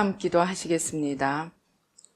통함 기도하시겠습니다.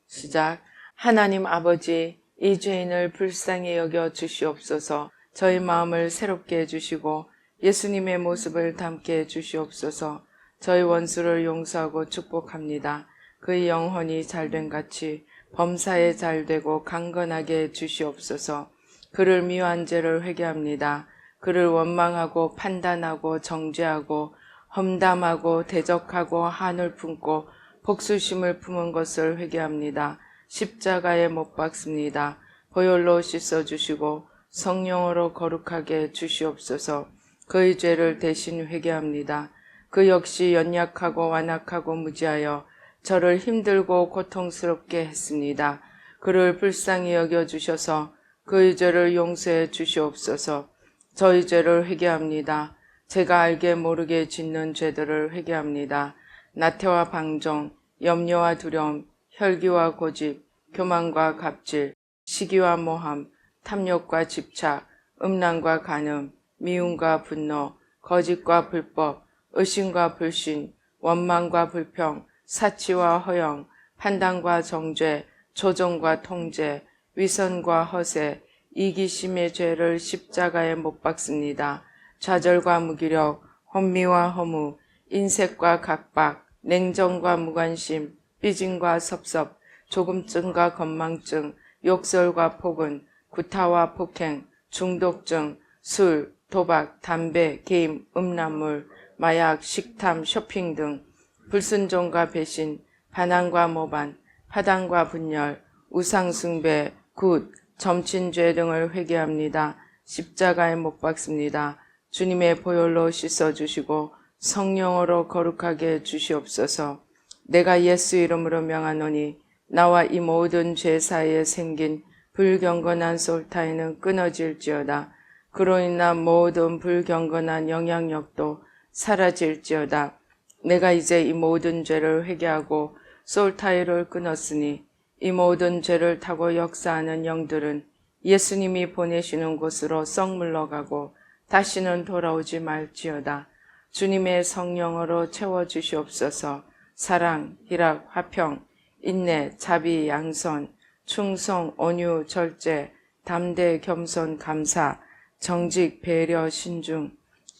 시작. 하나님 아버지, 이 죄인을 불쌍히 여겨 주시옵소서. 저희 마음을 새롭게 해주시고 예수님의 모습을 담게 해주시옵소서. 저희 원수를 용서하고 축복합니다. 그의 영혼이 잘된 같이 범사에 잘되고 강건하게 해주시옵소서. 그를 미워한 죄를 회개합니다. 그를 원망하고 판단하고 정죄하고 험담하고 대적하고 한을 품고 복수심을 품은 것을 회개합니다. 십자가에 못 박습니다. 보혈로 씻어주시고 성령으로 거룩하게 주시옵소서. 그의 죄를 대신 회개합니다. 그 역시 연약하고 완악하고 무지하여 저를 힘들고 고통스럽게 했습니다. 그를 불쌍히 여겨주셔서 그의 죄를 용서해 주시옵소서. 저희 죄를 회개합니다. 제가 알게 모르게 짓는 죄들을 회개합니다. 나태와 방종, 염려와 두려움, 혈기와 고집, 교만과 갑질, 시기와 모함, 탐욕과 집착, 음란과 간음, 미움과 분노, 거짓과 불법, 의심과 불신, 원망과 불평, 사치와 허영, 판단과 정죄, 조종과 통제, 위선과 허세, 이기심의 죄를 십자가에 못 박습니다. 좌절과 무기력, 혼미와 허무, 인색과 각박, 냉정과 무관심, 삐짐과 섭섭, 조금증과 건망증, 욕설과 폭언, 구타와 폭행, 중독증, 술, 도박, 담배, 게임, 음란물, 마약, 식탐, 쇼핑 등 불순종과 배신, 반항과 모반, 파당과 분열, 우상숭배, 굿, 점친죄 등을 회개합니다. 십자가에 못 박습니다. 주님의 보혈로 씻어주시고 성령으로 거룩하게 주시옵소서. 내가 예수 이름으로 명하노니 나와 이 모든 죄 사이에 생긴 불경건한 솔타이는 끊어질지어다. 그로 인한 모든 불경건한 영향력도 사라질지어다. 내가 이제 이 모든 죄를 회개하고 솔타이를 끊었으니 이 모든 죄를 타고 역사하는 영들은 예수님이 보내시는 곳으로 썩 물러가고 다시는 돌아오지 말지어다. 주님의 성령으로 채워주시옵소서. 사랑, 희락, 화평, 인내, 자비, 양선, 충성, 온유, 절제, 담대, 겸손, 감사, 정직, 배려, 신중,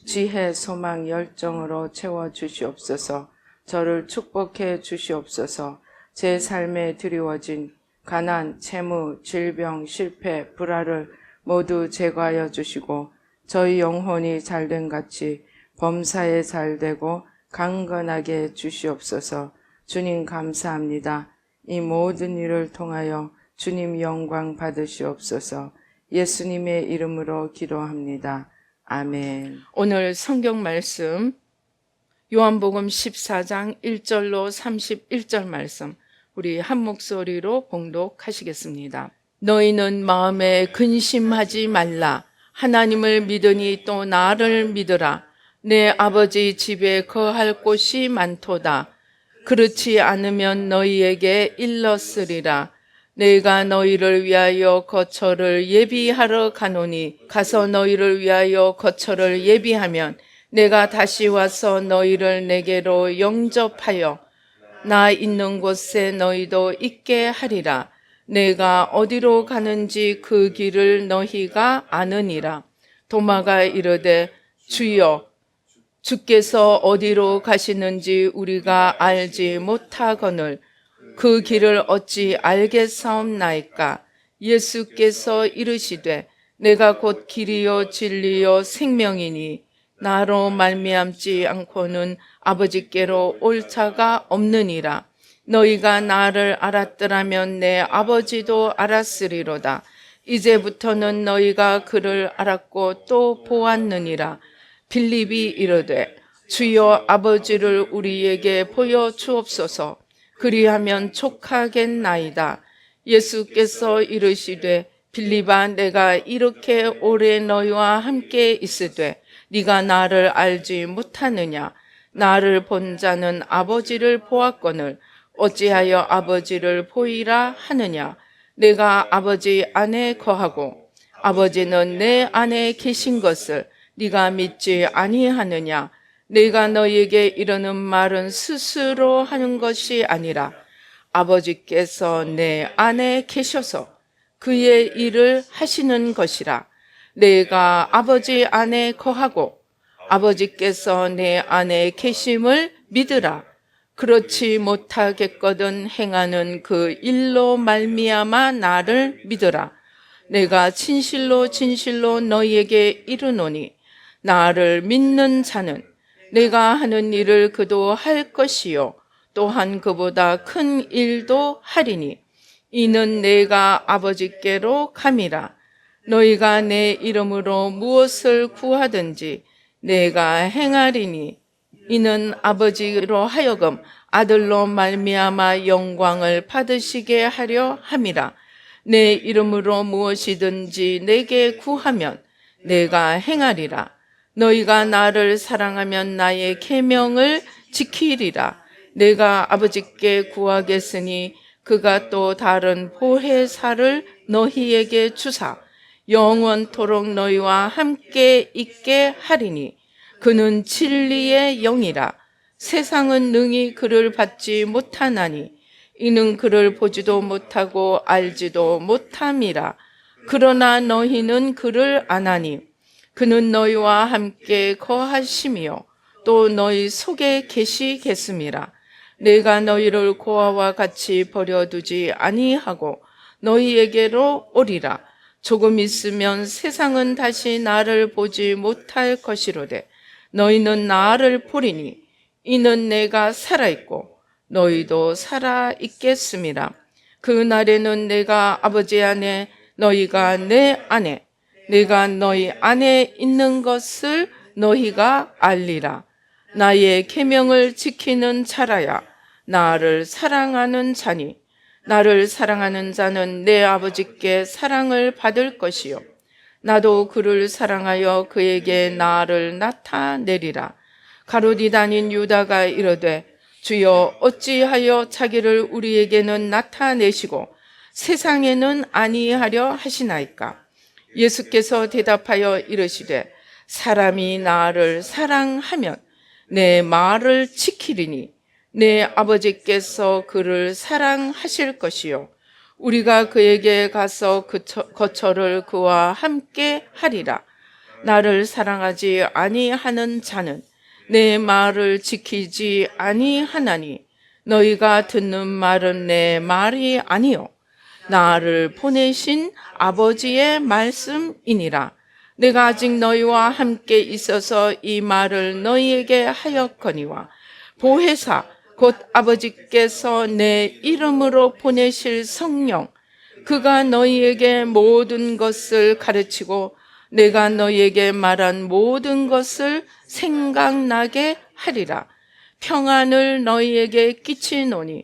지혜, 소망, 열정으로 채워주시옵소서. 저를 축복해 주시옵소서. 제 삶에 드리워진 가난, 채무, 질병, 실패, 불화를 모두 제거하여 주시고 저희 영혼이 잘된 같이 범사에 잘되고 강건하게 주시옵소서. 주님 감사합니다. 이 모든 일을 통하여 주님 영광 받으시옵소서. 예수님의 이름으로 기도합니다. 아멘. 오늘 성경 말씀 요한복음 14장 1절로 31절 말씀 우리 한 목소리로 봉독하시겠습니다. 너희는 마음에 근심하지 말라. 하나님을 믿으니 또 나를 믿으라. 내 아버지 집에 거할 곳이 많도다. 그렇지 않으면 너희에게 일렀으리라. 내가 너희를 위하여 거처를 예비하러 가노니 가서 너희를 위하여 거처를 예비하면 내가 다시 와서 너희를 내게로 영접하여 나 있는 곳에 너희도 있게 하리라. 내가 어디로 가는지 그 길을 너희가 아느니라. 도마가 이르되 주여 주께서 어디로 가시는지 우리가 알지 못하거늘 그 길을 어찌 알겠사옵나이까. 예수께서 이르시되 내가 곧 길이요 진리요 생명이니 나로 말미암지 않고는 아버지께로 올 자가 없느니라. 너희가 나를 알았더라면 내 아버지도 알았으리로다. 이제부터는 너희가 그를 알았고 또 보았느니라. 빌립이 이르되 주여 아버지를 우리에게 보여주옵소서. 그리하면 족하겠나이다. 예수께서 이르시되 빌립아 내가 이렇게 오래 너희와 함께 있으되 네가 나를 알지 못하느냐. 나를 본 자는 아버지를 보았거늘 어찌하여 아버지를 보이라 하느냐. 내가 아버지 안에 거하고 아버지는 내 안에 계신 것을 네가 믿지 아니하느냐. 내가 너희에게 이르는 말은 스스로 하는 것이 아니라 아버지께서 내 안에 계셔서 그의 일을 하시는 것이라. 내가 아버지 안에 거하고 아버지께서 내 안에 계심을 믿으라. 그렇지 못하겠거든 행하는 그 일로 말미암아 나를 믿으라. 내가 진실로 진실로 너희에게 이르노니 나를 믿는 자는 내가 하는 일을 그도 할 것이요 또한 그보다 큰 일도 하리니 이는 내가 아버지께로 감이라. 너희가 내 이름으로 무엇을 구하든지 내가 행하리니 이는 아버지로 하여금 아들로 말미암아 영광을 받으시게 하려 함이라. 내 이름으로 무엇이든지 내게 구하면 내가 행하리라. 너희가 나를 사랑하면 나의 계명을 지키리라. 내가 아버지께 구하겠으니 그가 또 다른 보혜사를 너희에게 주사 영원토록 너희와 함께 있게 하리니 그는 진리의 영이라. 세상은 능히 그를 받지 못하나니 이는 그를 보지도 못하고 알지도 못함이라. 그러나 너희는 그를 아나니 그는 너희와 함께 거하심이요 또 너희 속에 계시겠음이라. 내가 너희를 고아와 같이 버려두지 아니하고 너희에게로 오리라. 조금 있으면 세상은 다시 나를 보지 못할 것이로되 너희는 나를 보리니 이는 내가 살아있고 너희도 살아있겠음이라. 그 날에는 내가 아버지 안에 너희가 내 안에 내가 너희 안에 있는 것을 너희가 알리라. 나의 계명을 지키는 자라야 나를 사랑하는 자니 나를 사랑하는 자는 내 아버지께 사랑을 받을 것이요 나도 그를 사랑하여 그에게 나를 나타내리라. 가룟이 다닌 유다가 이르되 주여 어찌하여 자기를 우리에게는 나타내시고 세상에는 아니하려 하시나이까. 예수께서 대답하여 이르시되 사람이 나를 사랑하면 내 말을 지키리니 내 아버지께서 그를 사랑하실 것이요 우리가 그에게 가서 거처를 그와 함께 하리라. 나를 사랑하지 아니하는 자는 내 말을 지키지 아니하나니 너희가 듣는 말은 내 말이 아니요 나를 보내신 아버지의 말씀이니라. 내가 아직 너희와 함께 있어서 이 말을 너희에게 하였거니와 보혜사 곧 아버지께서 내 이름으로 보내실 성령 그가 너희에게 모든 것을 가르치고 내가 너희에게 말한 모든 것을 생각나게 하리라. 평안을 너희에게 끼치노니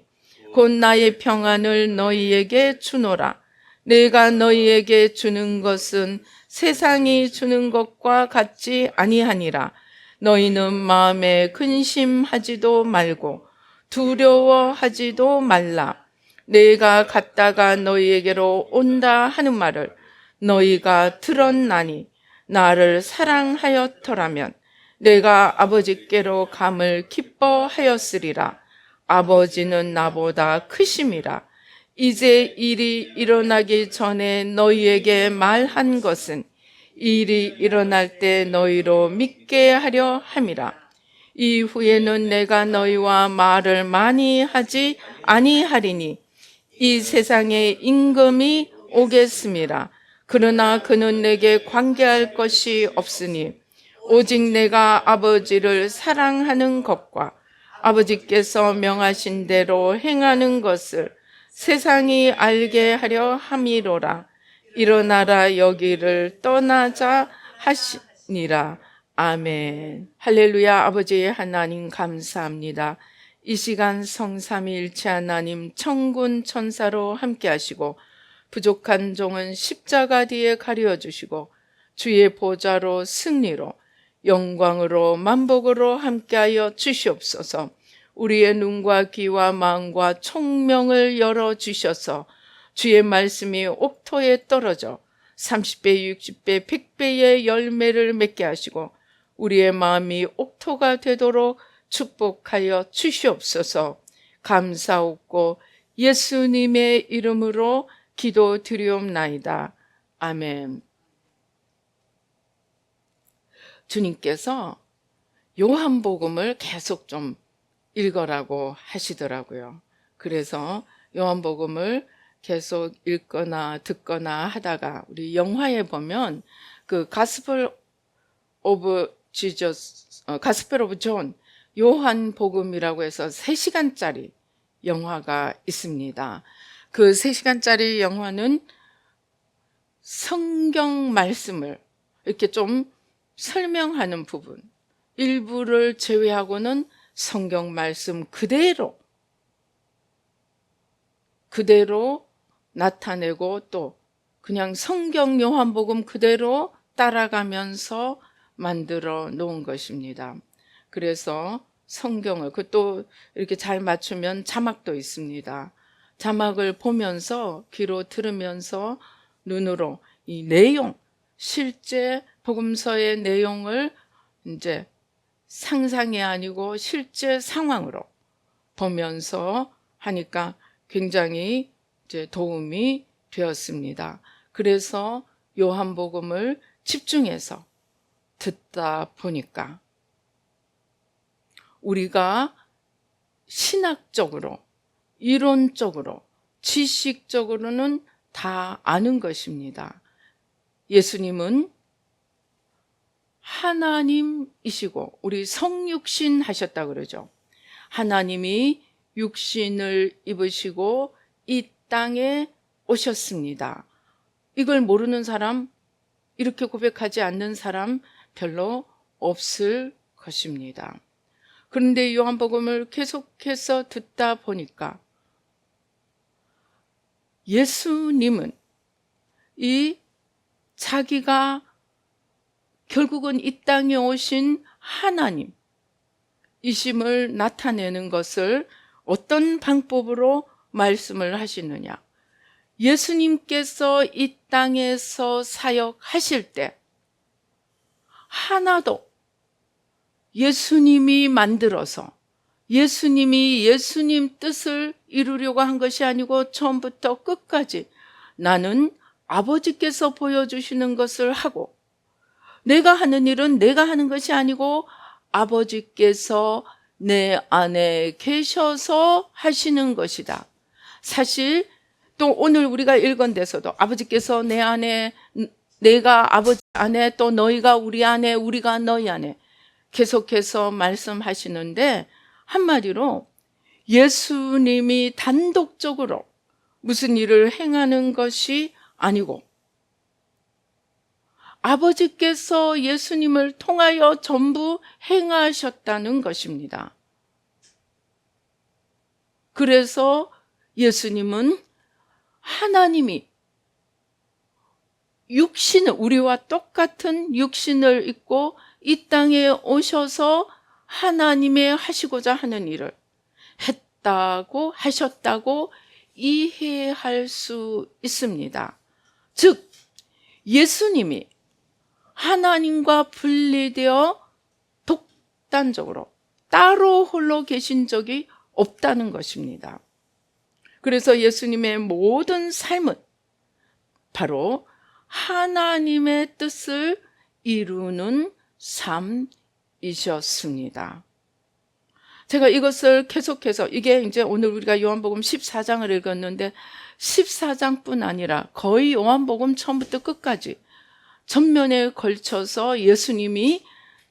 곧 나의 평안을 너희에게 주노라. 내가 너희에게 주는 것은 세상이 주는 것과 같지 아니하니라. 너희는 마음에 근심하지도 말고 두려워하지도 말라. 내가 갔다가 너희에게로 온다 하는 말을 너희가 들었나니 나를 사랑하였더라면 내가 아버지께로 감을 기뻐하였으리라. 아버지는 나보다 크심이라. 이제 일이 일어나기 전에 너희에게 말한 것은 일이 일어날 때 너희로 믿게 하려 함이라. 이후에는 내가 너희와 말을 많이 하지 아니하리니 이 세상에 임금이 오겠음이라. 그러나 그는 내게 관계할 것이 없으니 오직 내가 아버지를 사랑하는 것과 아버지께서 명하신 대로 행하는 것을 세상이 알게 하려 함이로라. 일어나라 여기를 떠나자 하시니라. 아멘. 할렐루야. 아버지 하나님 감사합니다. 이 시간 성삼위일체 하나님 천군 천사로 함께 하시고 부족한 종은 십자가 뒤에 가려주시고 주의 보좌로 승리로 영광으로 만복으로 함께하여 주시옵소서. 우리의 눈과 귀와 마음과 총명을 열어주셔서 주의 말씀이 옥토에 떨어져 30배, 60배, 100배의 열매를 맺게 하시고 우리의 마음이 옥토가 되도록 축복하여 주시옵소서. 감사옵고 예수님의 이름으로 기도드리옵나이다. 아멘. 주님께서 요한복음을 계속 좀 읽으라고 하시더라고요. 그래서 요한복음을 계속 읽거나 듣거나 하다가 우리 영화에 보면 그 가스펠 오브 존 요한복음이라고 해서 3시간짜리 영화가 있습니다. 그 3시간짜리 영화는 성경 말씀을 이렇게 좀 설명하는 부분, 일부를 제외하고는 성경 말씀 그대로 나타내고 또 그냥 성경 요한복음 그대로 따라가면서 만들어 놓은 것입니다. 그래서 성경을 또 이렇게 잘 맞추면 자막도 있습니다. 자막을 보면서 귀로 들으면서 눈으로 이 내용, 실제 복음서의 내용을 이제 상상이 아니고 실제 상황으로 보면서 하니까 굉장히 이제 도움이 되었습니다. 그래서 요한복음을 집중해서 듣다 보니까 우리가 신학적으로, 이론적으로, 지식적으로는 다 아는 것입니다. 예수님은 하나님이시고 우리 성육신 하셨다 그러죠. 하나님이 육신을 입으시고 이 땅에 오셨습니다. 이걸 모르는 사람, 이렇게 고백하지 않는 사람 별로 없을 것입니다. 그런데 요한복음을 계속해서 듣다 보니까 예수님은 이 자기가 결국은 이 땅에 오신 하나님이심을 나타내는 것을 어떤 방법으로 말씀을 하시느냐. 예수님께서 이 땅에서 사역하실 때 하나도 예수님이 만들어서 예수님이 예수님 뜻을 이루려고 한 것이 아니고 처음부터 끝까지 나는 아버지께서 보여주시는 것을 하고 내가 하는 일은 내가 하는 것이 아니고 아버지께서 내 안에 계셔서 하시는 것이다. 사실 또 오늘 우리가 읽은 데서도 아버지께서 내 안에, 내가 아버지 안에, 또 너희가 우리 안에, 우리가 너희 안에 계속해서 말씀하시는데 한마디로 예수님이 단독적으로 무슨 일을 행하는 것이 아니고 아버지께서 예수님을 통하여 전부 행하셨다는 것입니다. 그래서 예수님은 하나님이 육신을, 우리와 똑같은 육신을 입고 이 땅에 오셔서 하나님의 하시고자 하는 일을 했다고 하셨다고 이해할 수 있습니다. 즉 예수님이 하나님과 분리되어 독단적으로 따로 홀로 계신 적이 없다는 것입니다. 그래서 예수님의 모든 삶은 바로 하나님의 뜻을 이루는 삶이셨습니다. 제가 이것을 계속해서 이게 이제 오늘 우리가 요한복음 14장을 읽었는데 14장뿐 아니라 거의 요한복음 처음부터 끝까지 전면에 걸쳐서 예수님이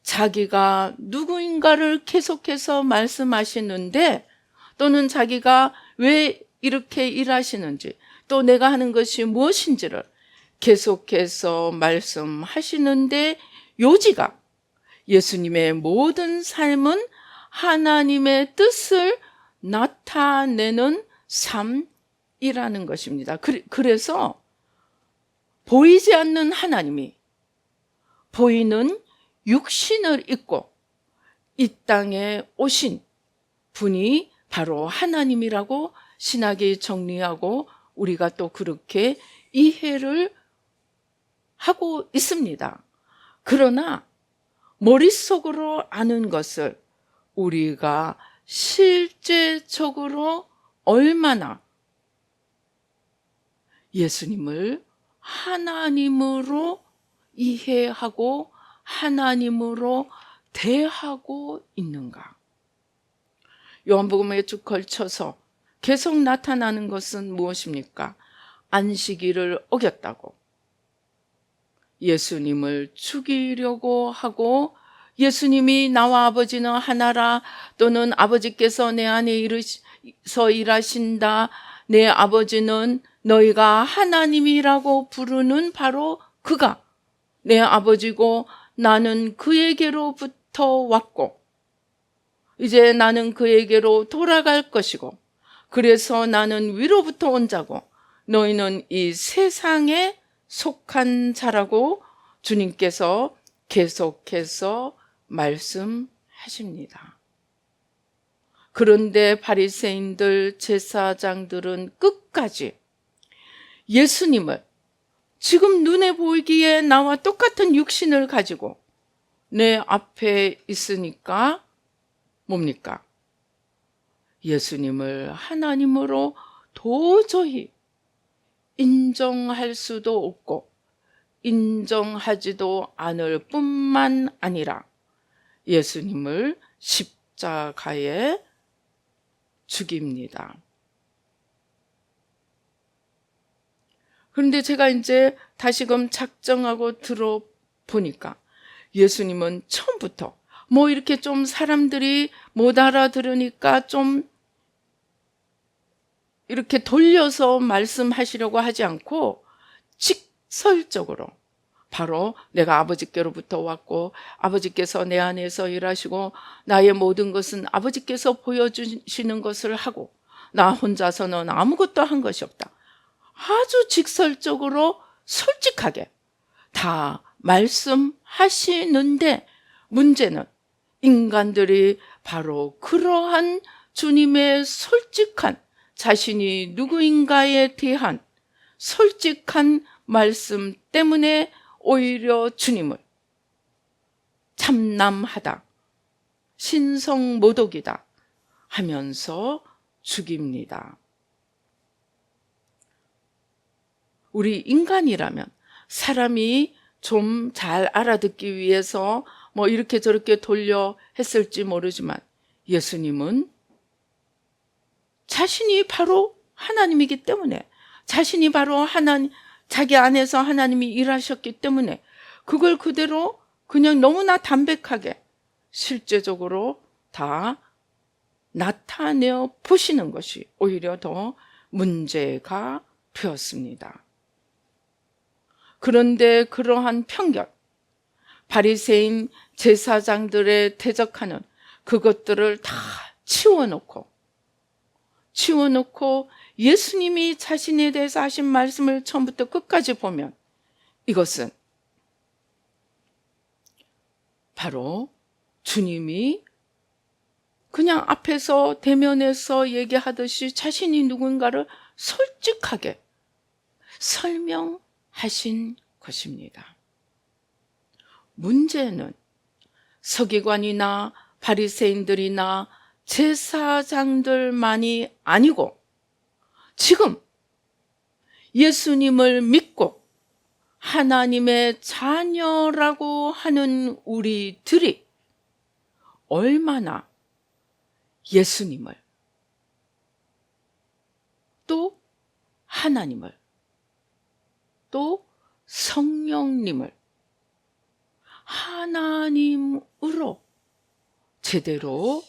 자기가 누구인가를 계속해서 말씀하시는데 또는 자기가 왜 이렇게 일하시는지 또 내가 하는 것이 무엇인지를 계속해서 말씀하시는데 요지가 예수님의 모든 삶은 하나님의 뜻을 나타내는 삶이라는 것입니다. 그래서 보이지 않는 하나님이 보이는 육신을 입고 이 땅에 오신 분이 바로 하나님이라고 신학이 정리하고 우리가 또 그렇게 이해를 하고 있습니다. 그러나 머릿속으로 아는 것을 우리가 실제적으로 얼마나 예수님을 하나님으로 이해하고 하나님으로 대하고 있는가? 요한복음에 쭉 걸쳐서 계속 나타나는 것은 무엇입니까? 안식일을 어겼다고, 예수님을 죽이려고 하고, 예수님이 나와 아버지는 하나라, 또는 아버지께서 내 안에 이르서 일하신다, 내 아버지는 너희가 하나님이라고 부르는 바로 그가 내 아버지고 나는 그에게로부터 왔고 이제 나는 그에게로 돌아갈 것이고 그래서 나는 위로부터 온 자고 너희는 이 세상에 속한 자라고 주님께서 계속해서 말씀하십니다. 그런데 바리새인들, 제사장들은 끝까지 예수님을 지금 눈에 보이기에 나와 똑같은 육신을 가지고 내 앞에 있으니까 뭡니까? 예수님을 하나님으로 도저히 인정할 수도 없고 인정하지도 않을 뿐만 아니라 예수님을 십자가에 죽입니다. 그런데 제가 이제 다시금 작정하고 들어보니까 예수님은 처음부터 이렇게 좀 사람들이 못 알아들으니까 좀 이렇게 돌려서 말씀하시려고 하지 않고 직설적으로 바로 내가 아버지께로부터 왔고 아버지께서 내 안에서 일하시고 나의 모든 것은 아버지께서 보여주시는 것을 하고 나 혼자서는 아무것도 한 것이 없다. 아주 직설적으로 솔직하게 다 말씀하시는데 문제는 인간들이 바로 그러한 주님의 솔직한 자신이 누구인가에 대한 솔직한 말씀 때문에 오히려 주님을 참남하다, 신성모독이다 하면서 죽입니다. 우리 인간이라면 사람이 좀 잘 알아듣기 위해서 이렇게 저렇게 돌려 했을지 모르지만 예수님은 자신이 바로 하나님이기 때문에 자신이 바로 자기 안에서 하나님이 일하셨기 때문에 그걸 그대로 그냥 너무나 담백하게 실제적으로 다 나타내어 보시는 것이 오히려 더 문제가 되었습니다. 그런데 그러한 편견, 바리새인 제사장들의 대적하는 그것들을 다 치워놓고 예수님이 자신에 대해서 하신 말씀을 처음부터 끝까지 보면 이것은 바로 주님이 그냥 앞에서 대면에서 얘기하듯이 자신이 누군가를 솔직하게 설명하신 것입니다. 문제는 서기관이나 바리새인들이나 제사장들만이 아니고 지금 예수님을 믿고 하나님의 자녀라고 하는 우리들이 얼마나 예수님을 또 하나님을 또 성령님을 하나님으로 제대로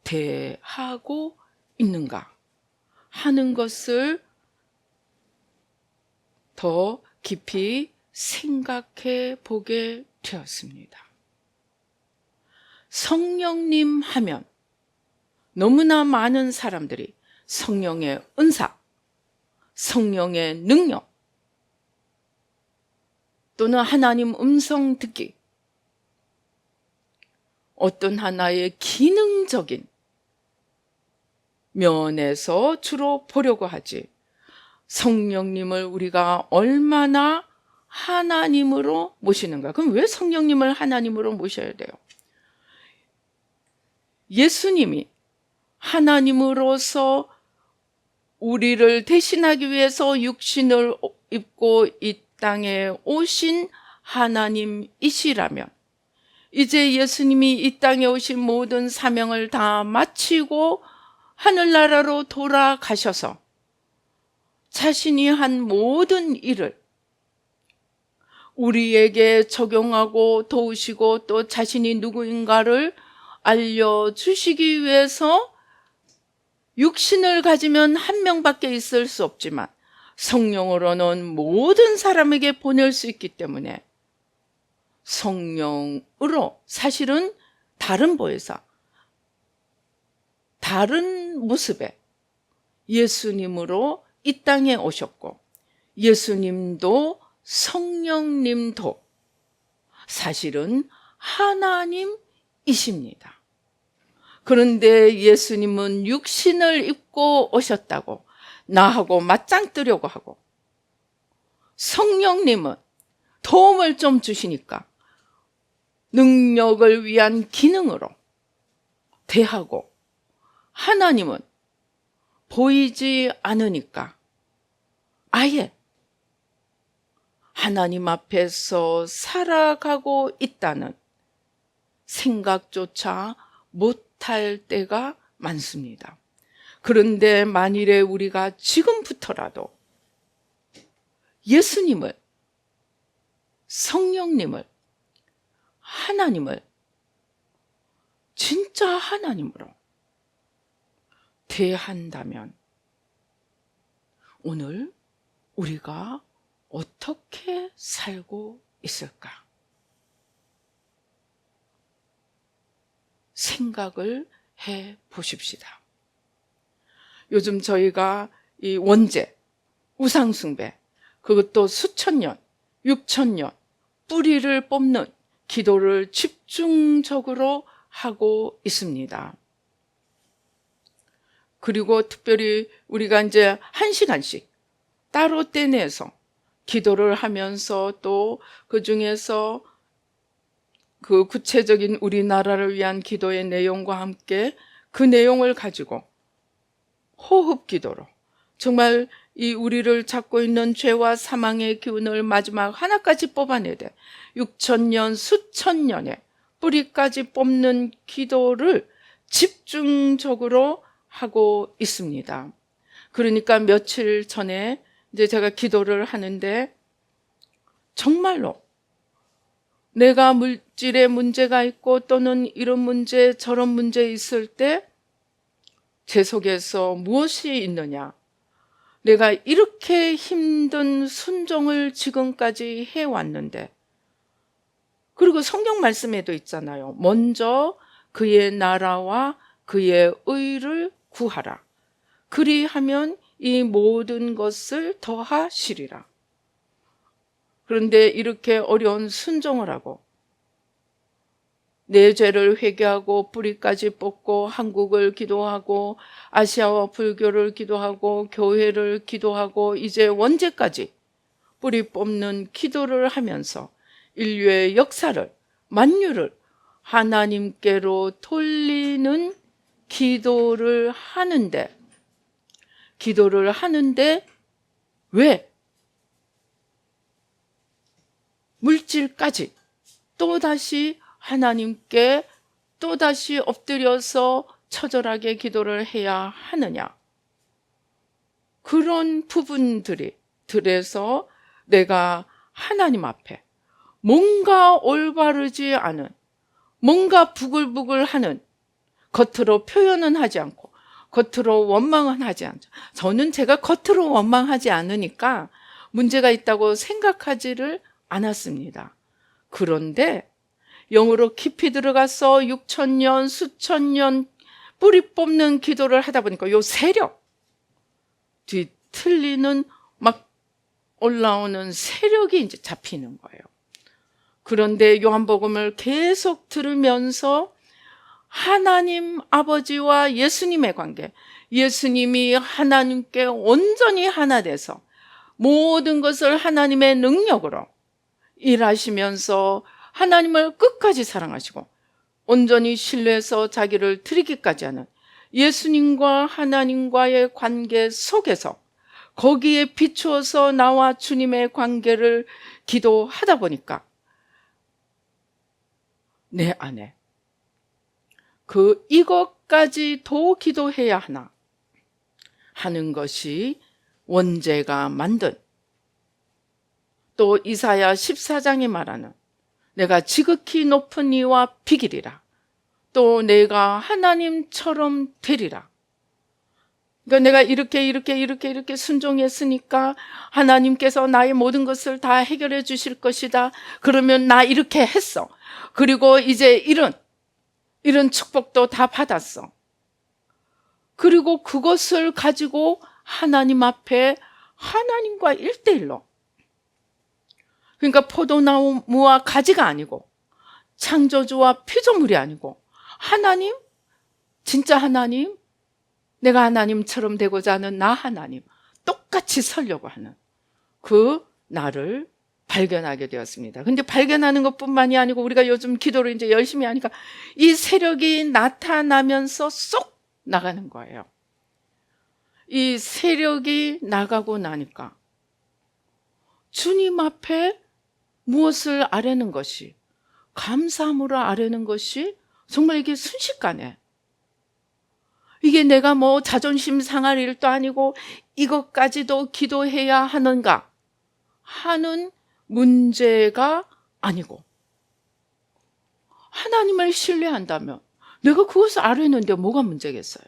대하고 있는가 하는 것을 더 깊이 생각해 보게 되었습니다. 성령님 하면 너무나 많은 사람들이 성령의 은사, 성령의 능력, 또는 하나님 음성 듣기, 어떤 하나의 기능적인 면에서 주로 보려고 하지 성령님을 우리가 얼마나 하나님으로 모시는가? 그럼 왜 성령님을 하나님으로 모셔야 돼요? 예수님이 하나님으로서 우리를 대신하기 위해서 육신을 입고 이 땅에 오신 하나님이시라면, 이제 예수님이 이 땅에 오신 모든 사명을 다 마치고 하늘나라로 돌아가셔서 자신이 한 모든 일을 우리에게 적용하고 도우시고 또 자신이 누구인가를 알려주시기 위해서 육신을 가지면 한 명밖에 있을 수 없지만 성령으로는 모든 사람에게 보낼 수 있기 때문에 성령으로 사실은 다른 보혜사, 다른 모습의 예수님으로 이 땅에 오셨고, 예수님도 성령님도 사실은 하나님이십니다. 그런데 예수님은 육신을 입고 오셨다고 나하고 맞짱 뜨려고 하고, 성령님은 도움을 좀 주시니까 능력을 위한 기능으로 대하고, 하나님은 보이지 않으니까 아예 하나님 앞에서 살아가고 있다는 생각조차 못할 때가 많습니다. 그런데 만일에 우리가 지금부터라도 예수님을, 성령님을, 하나님을 진짜 하나님으로 대한다면 오늘 우리가 어떻게 살고 있을까? 생각을 해 보십시다. 요즘 저희가 이 원죄, 우상숭배, 그것도 수천 년, 6천 년 뿌리를 뽑는 기도를 집중적으로 하고 있습니다. 그리고 특별히 우리가 이제 1시간씩 따로 떼내서 기도를 하면서 또 그 중에서 그 구체적인 우리나라를 위한 기도의 내용과 함께 그 내용을 가지고 호흡 기도로 정말 이 우리를 잡고 있는 죄와 사망의 기운을 마지막 하나까지 뽑아내야 돼. 6,000년, 수천 년의 뿌리까지 뽑는 기도를 집중적으로 하고 있습니다. 그러니까 며칠 전에 이제 제가 기도를 하는데 정말로 내가 물질에 문제가 있고 또는 이런 문제 저런 문제 있을 때 제 속에서 무엇이 있느냐, 내가 이렇게 힘든 순종을 지금까지 해왔는데, 그리고 성경 말씀에도 있잖아요. 먼저 그의 나라와 그의 의를 구하라. 그리하면 이 모든 것을 더하시리라. 그런데 이렇게 어려운 순종을 하고 내 죄를 회개하고 뿌리까지 뽑고 한국을 기도하고 아시아와 불교를 기도하고 교회를 기도하고 이제 원죄까지 뿌리 뽑는 기도를 하면서 인류의 역사를, 만유를 하나님께로 돌리는 기도를 하는데 왜 물질까지 또다시 하나님께 또다시 엎드려서 처절하게 기도를 해야 하느냐? 그런 부분들에서 내가 하나님 앞에 뭔가 올바르지 않은, 뭔가 부글부글하는, 겉으로 표현은 하지 않고 겉으로 원망은 하지 않죠. 저는 제가 겉으로 원망하지 않으니까 문제가 있다고 생각하지를 않았습니다. 그런데 영으로 깊이 들어가서 6,000년, 수천 년 뿌리 뽑는 기도를 하다 보니까 요 세력, 뒤틀리는 막 올라오는 세력이 이제 잡히는 거예요. 그런데 요한복음을 계속 들으면서 하나님 아버지와 예수님의 관계, 예수님이 하나님께 온전히 하나 돼서 모든 것을 하나님의 능력으로 일하시면서 하나님을 끝까지 사랑하시고 온전히 신뢰해서 자기를 드리기까지 하는 예수님과 하나님과의 관계 속에서 거기에 비추어서 나와 주님의 관계를 기도하다 보니까 내 안에 이것까지 더 기도해야 하나 하는 것이 원죄가 만든, 또 이사야 14장에 말하는 내가 지극히 높은 이와 비기리라, 또 내가 하나님처럼 되리라. 그러니까 내가 이렇게 순종했으니까 하나님께서 나의 모든 것을 다 해결해 주실 것이다. 그러면 나 이렇게 했어. 그리고 이제 이런 축복도 다 받았어. 그리고 그것을 가지고 하나님 앞에 하나님과 1대1로, 그러니까 포도나무와 가지가 아니고 창조주와 피조물이 아니고 하나님, 진짜 하나님, 내가 하나님처럼 되고자 하는 나 하나님, 똑같이 서려고 하는 그 나를 발견하게 되었습니다. 근데 발견하는 것뿐만이 아니고 우리가 요즘 기도를 이제 열심히 하니까 이 세력이 나타나면서 쏙 나가는 거예요. 이 세력이 나가고 나니까 주님 앞에 무엇을 아뢰는 것이, 감사함으로 아뢰는 것이 정말 이게 순식간에, 이게 내가 뭐 자존심 상할 일도 아니고 이것까지도 기도해야 하는가 하는 문제가 아니고, 하나님을 신뢰한다면 내가 그것을 아뢰는데 뭐가 문제겠어요?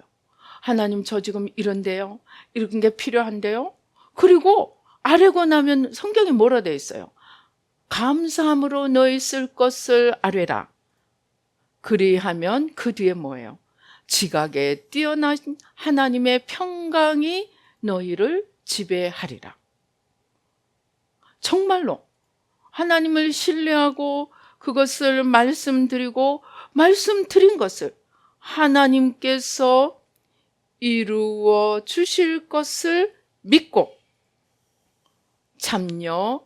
하나님, 저 지금 이런데요, 이런 게 필요한데요. 그리고 아뢰고 나면 성경에 뭐라 되어 있어요? 감사함으로 너희 쓸 것을 아뢰라. 그리하면 그 뒤에 뭐예요? 지각에 뛰어난 하나님의 평강이 너희를 지배하리라. 정말로 하나님을 신뢰하고 그것을 말씀드리고 말씀드린 것을 하나님께서 이루어 주실 것을 믿고, 참여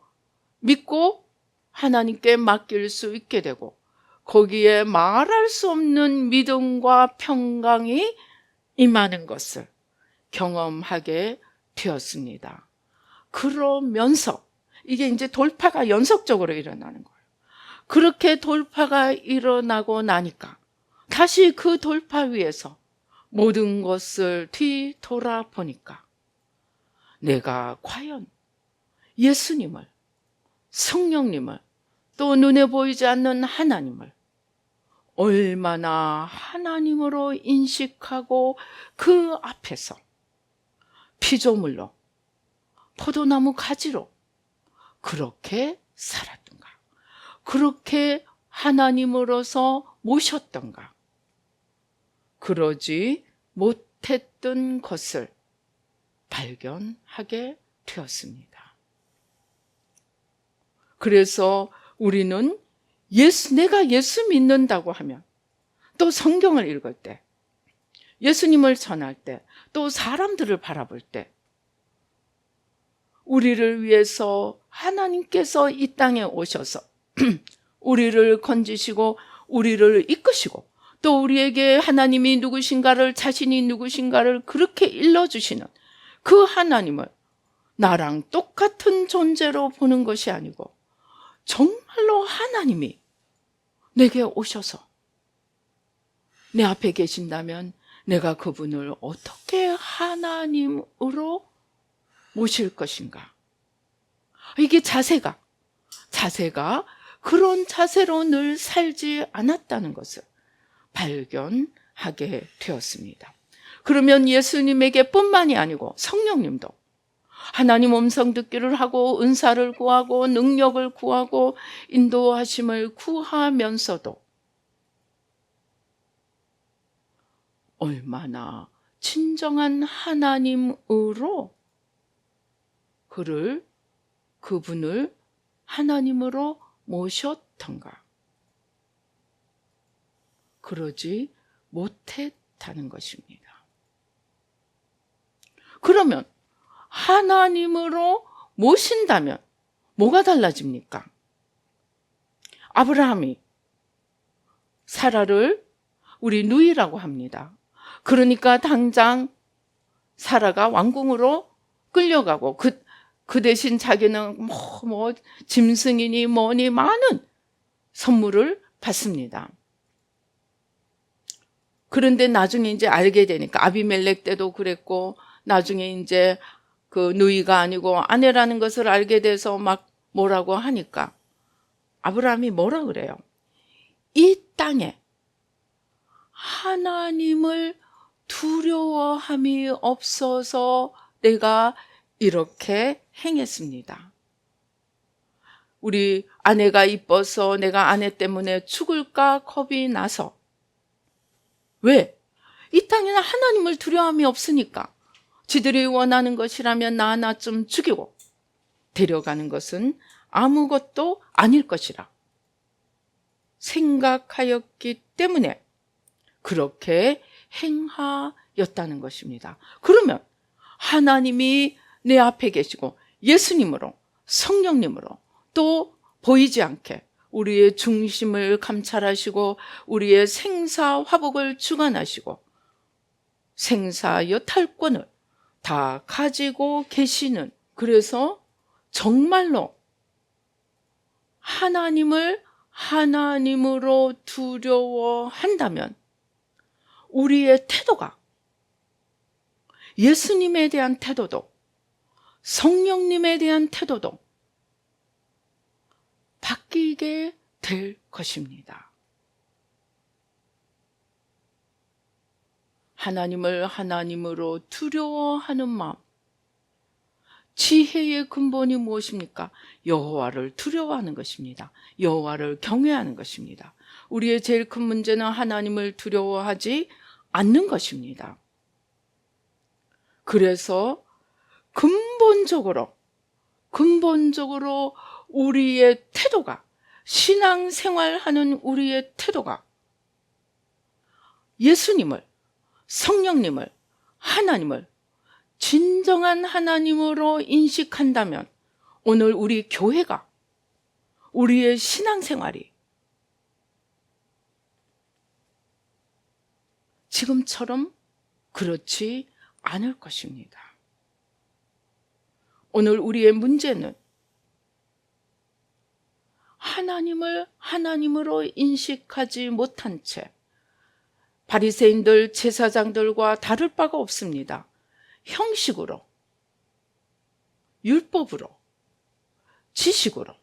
믿고 하나님께 맡길 수 있게 되고, 거기에 말할 수 없는 믿음과 평강이 임하는 것을 경험하게 되었습니다. 그러면서 이게 이제 돌파가 연속적으로 일어나는 거예요. 그렇게 돌파가 일어나고 나니까 다시 그 돌파 위에서 모든 것을 뒤돌아보니까 내가 과연 예수님을, 성령님을, 또 눈에 보이지 않는 하나님을 얼마나 하나님으로 인식하고 그 앞에서 피조물로, 포도나무 가지로 그렇게 살았던가, 그렇게 하나님으로서 모셨던가, 그러지 못했던 것을 발견하게 되었습니다. 그래서 우리는 내가 예수 믿는다고 하면, 또 성경을 읽을 때, 예수님을 전할 때, 또 사람들을 바라볼 때, 우리를 위해서 하나님께서 이 땅에 오셔서 우리를 건지시고 우리를 이끄시고, 또 우리에게 하나님이 누구신가를, 자신이 누구신가를 그렇게 일러주시는 그 하나님을 나랑 똑같은 존재로 보는 것이 아니고 정말로 하나님이 내게 오셔서 내 앞에 계신다면 내가 그분을 어떻게 하나님으로 모실 것인가. 이게 자세가 그런 자세로 늘 살지 않았다는 것을 발견하게 되었습니다. 그러면 예수님에게 뿐만이 아니고 성령님도 하나님 음성 듣기를 하고 은사를 구하고 능력을 구하고 인도하심을 구하면서도 얼마나 진정한 하나님으로 그분을 하나님으로 모셨던가. 그러지 못했다는 것입니다. 그러면 하나님으로 모신다면 뭐가 달라집니까? 아브라함이 사라를 우리 누이라고 합니다. 그러니까 당장 사라가 왕궁으로 끌려가고 그 대신 자기는 짐승이니 뭐니 많은 선물을 받습니다. 그런데 나중에 이제 알게 되니까 아비멜렉 때도 그랬고 나중에 이제 그 누이가 아니고 아내라는 것을 알게 돼서 막 뭐라고 하니까 아브라함이 뭐라 그래요? 이 땅에 하나님을 두려워함이 없어서 내가 이렇게 행했습니다. 우리 아내가 이뻐서 내가 아내 때문에 죽을까 겁이 나서. 왜? 이 땅에는 하나님을 두려움이 없으니까 지들이 원하는 것이라면 나 하나 좀 죽이고 데려가는 것은 아무것도 아닐 것이라 생각하였기 때문에 그렇게 행하였다는 것입니다. 그러면 하나님이 내 앞에 계시고 예수님으로 성령님으로 또 보이지 않게 우리의 중심을 감찰하시고 우리의 생사화복을 주관하시고 생사여탈권을 다 가지고 계시는, 그래서 정말로 하나님을 하나님으로 두려워한다면 우리의 태도가 예수님에 대한 태도도 성령님에 대한 태도도 바뀌게 될 것입니다. 하나님을 하나님으로 두려워하는 마음. 지혜의 근본이 무엇입니까? 여호와를 두려워하는 것입니다. 여호와를 경외하는 것입니다. 우리의 제일 큰 문제는 하나님을 두려워하지 않는 것입니다. 그래서 근본적으로 우리의 태도가, 신앙생활하는 우리의 태도가 예수님을, 성령님을, 하나님을 진정한 하나님으로 인식한다면 오늘 우리 교회가, 우리의 신앙생활이 지금처럼 그렇지 않을 것입니다. 오늘 우리의 문제는 하나님을 하나님으로 인식하지 못한 채 바리새인들, 제사장들과 다를 바가 없습니다. 형식으로, 율법으로, 지식으로.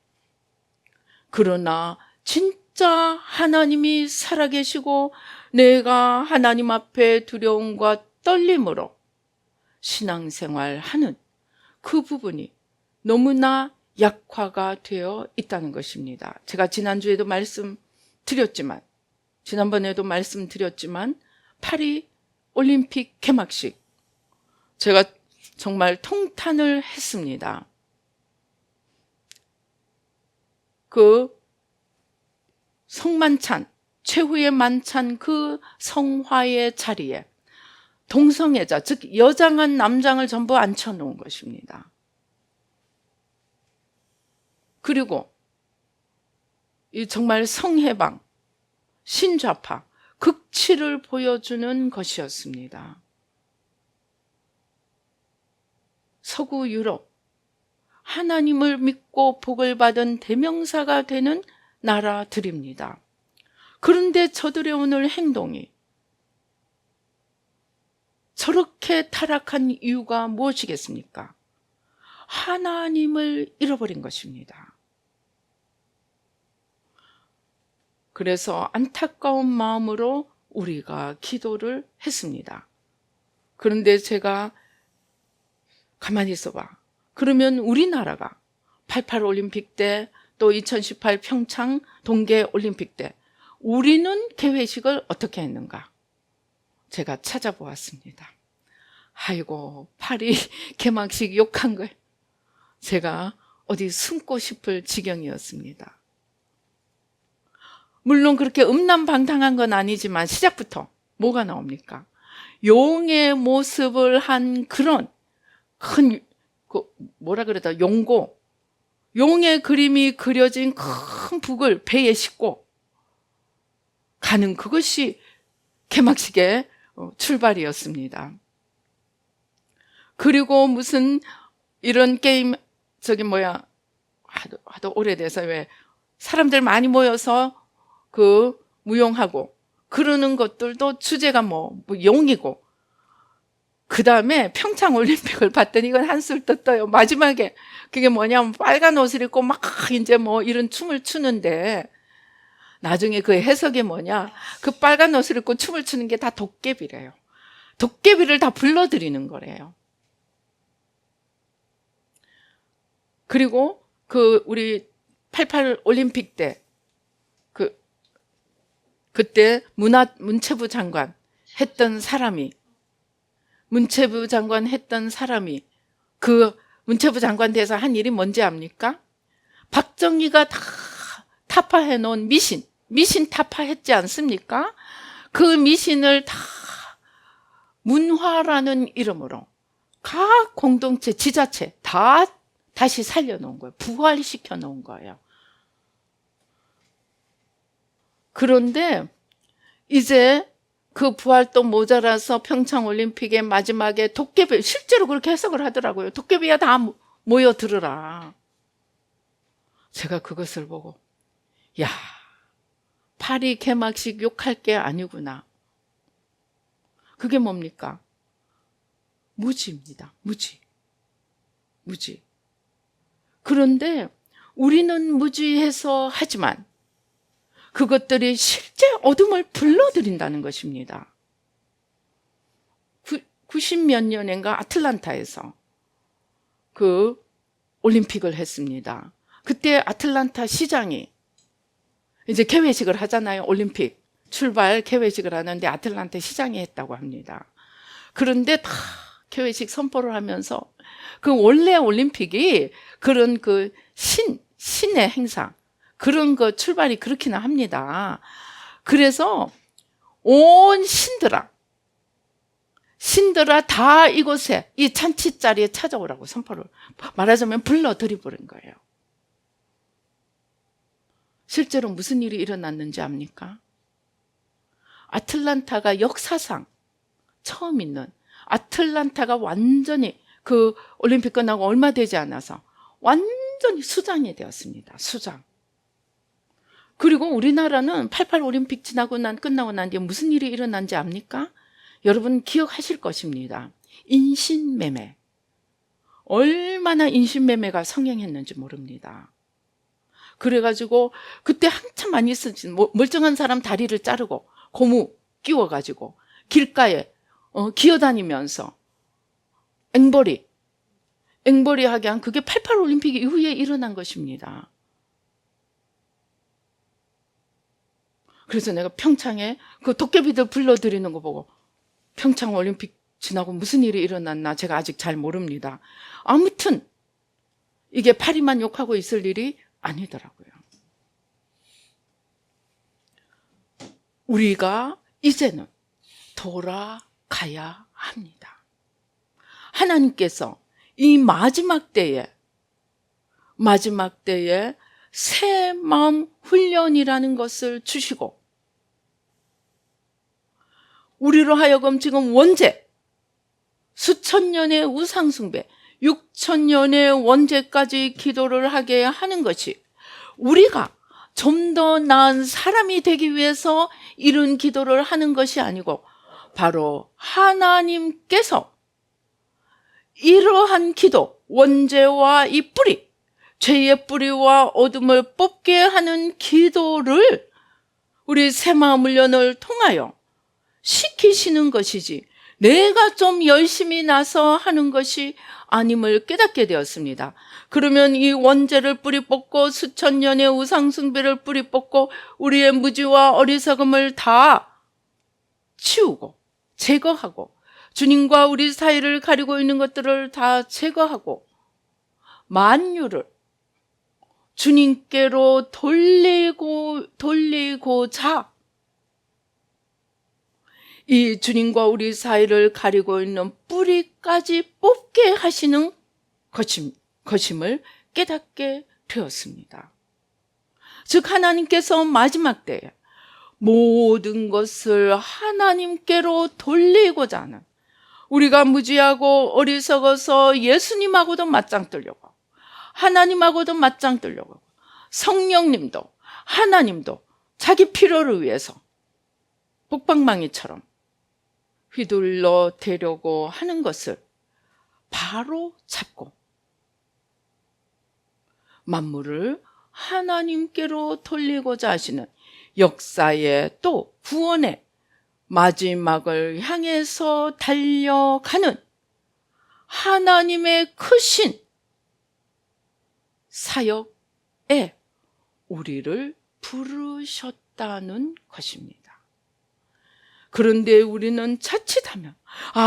그러나 진짜 하나님이 살아계시고 내가 하나님 앞에 두려움과 떨림으로 신앙생활하는 그 부분이 너무나 약화가 되어 있다는 것입니다. 제가 지난주에도 말씀드렸지만, 지난번에도 말씀드렸지만 파리 올림픽 개막식 제가 정말 통탄을 했습니다. 그 성만찬, 최후의 만찬, 그 성화의 자리에 동성애자, 즉 여장한 남장을 전부 앉혀놓은 것입니다. 그리고 이 정말 성해방, 신좌파, 극치를 보여주는 것이었습니다. 서구 유럽, 하나님을 믿고 복을 받은 대명사가 되는 나라들입니다. 그런데 저들의 오늘 행동이 저렇게 타락한 이유가 무엇이겠습니까? 하나님을 잃어버린 것입니다. 그래서 안타까운 마음으로 우리가 기도를 했습니다. 그런데 제가 가만히 있어봐. 그러면 우리나라가 88 올림픽 때 또 2018 평창 동계 올림픽 때 우리는 개회식을 어떻게 했는가? 제가 찾아보았습니다. 아이고, 파리 개막식 욕한 걸 제가 어디 숨고 싶을 지경이었습니다. 물론 그렇게 음란방탕한 건 아니지만 시작부터 뭐가 나옵니까? 용의 모습을 한 그런 큰, 뭐라 그러다, 용의 그림이 그려진 큰 북을 배에 싣고 가는 그것이 개막식의 출발이었습니다. 그리고 무슨 이런 게임, 하도 오래돼서 왜 사람들 많이 모여서 그 무용하고 그러는 것들도 주제가 용이고, 그 다음에 평창 올림픽을 봤더니 이건 한술 떴어요. 마지막에 그게 뭐냐면 빨간 옷을 입고 막 이제 이런 춤을 추는데, 나중에 그 해석이 뭐냐, 그 빨간 옷을 입고 춤을 추는 게 다 도깨비래요. 도깨비를 다 불러들이는 거래요. 그리고 우리 88 올림픽 때 그때 문체부 장관 했던 사람이 그 문체부 장관 돼서 한 일이 뭔지 압니까? 박정희가 다 타파해 놓은 미신 타파했지 않습니까? 그 미신을 다 문화라는 이름으로 각 공동체, 지자체 다 다시 살려놓은 거예요. 부활시켜 놓은 거예요. 그런데 이제 그 부활도 모자라서 평창올림픽의 마지막에 도깨비, 실제로 그렇게 해석을 하더라고요. 도깨비야 다 모여 들으라. 제가 그것을 보고, 야, 파리 개막식 욕할 게 아니구나. 그게 뭡니까? 무지입니다. 무지. 그런데 우리는 무지해서 하지만 그것들이 실제 어둠을 불러들인다는 것입니다. 90몇 년인가 아틀란타에서 그 올림픽을 했습니다. 그때 아틀란타 시장이 이제 개회식을 하잖아요. 올림픽 출발 개회식을 하는데 아틀란타 시장이 했다고 합니다. 그런데 다 개회식 선포를 하면서 그 원래 올림픽이 그런 그 신의 행사, 그런 거 출발이 그렇기는 합니다. 그래서 온 신들아 다 이곳에 이 잔치 자리에 찾아오라고 선포를, 말하자면 불러들이버린 거예요. 실제로 무슨 일이 일어났는지 압니까? 아틀란타가 역사상 처음 있는, 아틀란타가 완전히 그 올림픽 끝나고 얼마 되지 않아서 완전히 수장이 되었습니다. 수장. 그리고 우리나라는 88 올림픽 끝나고 난 뒤에 무슨 일이 일어난지 압니까? 여러분 기억하실 것입니다. 인신매매. 얼마나 인신매매가 성행했는지 모릅니다. 그래가지고 그때 한참 많이 있었지. 멀쩡한 사람 다리를 자르고 고무 끼워가지고 길가에 기어다니면서 앵벌이 하게 한 그게 88 올림픽 이후에 일어난 것입니다. 그래서 내가 평창에 그 도깨비들 불러들이는 거 보고, 평창 올림픽 지나고 무슨 일이 일어났나 제가 아직 잘 모릅니다. 아무튼 이게 파리만 욕하고 있을 일이 아니더라고요. 우리가 이제는 돌아가야 합니다. 하나님께서 이 마지막 때에 새 마음 훈련이라는 것을 주시고, 우리로 하여금 지금 원죄, 수천 년의 우상숭배, 6천 년의 원죄까지 기도를 하게 하는 것이 우리가 좀 더 나은 사람이 되기 위해서 이런 기도를 하는 것이 아니고, 바로 하나님께서 이러한 기도, 원죄와 이 뿌리, 죄의 뿌리와 어둠을 뽑게 하는 기도를 우리 새마음 훈련을 통하여 시키시는 것이지, 내가 좀 열심히 나서 하는 것이 아님을 깨닫게 되었습니다. 그러면 이 원죄를 뿌리 뽑고 수천 년의 우상숭배를 뿌리 뽑고 우리의 무지와 어리석음을 다 치우고 제거하고 주님과 우리 사이를 가리고 있는 것들을 다 제거하고 만유를 주님께로 돌리고자 이 주님과 우리 사이를 가리고 있는 뿌리까지 뽑게 하시는 것임을 깨닫게 되었습니다. 즉 하나님께서 마지막 때에 모든 것을 하나님께로 돌리고자 하는, 우리가 무지하고 어리석어서 예수님하고도 맞짱 뜨려고, 하나님하고도 맞짱 뜨려고, 성령님도 하나님도 자기 필요를 위해서 복방망이처럼 휘둘러 대려고 하는 것을 바로 잡고 만물을 하나님께로 돌리고자 하시는 역사의 또 구원의 마지막을 향해서 달려가는 하나님의 크신 사역에 우리를 부르셨다는 것입니다. 그런데 우리는 자칫하면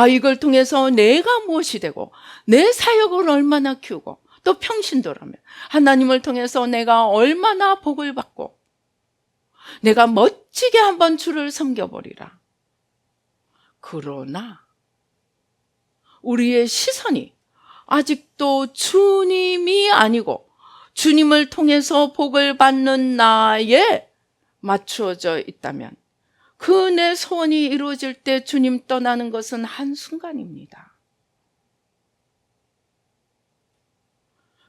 이걸 통해서 내가 무엇이 되고 내 사역을 얼마나 키우고 또 평신도라면 하나님을 통해서 내가 얼마나 복을 받고 내가 멋지게 한번 주를 섬겨버리라. 그러나 우리의 시선이 아직도 주님이 아니고 주님을 통해서 복을 받는 나에 맞추어져 있다면 그 내 소원이 이루어질 때 주님 떠나는 것은 한순간입니다.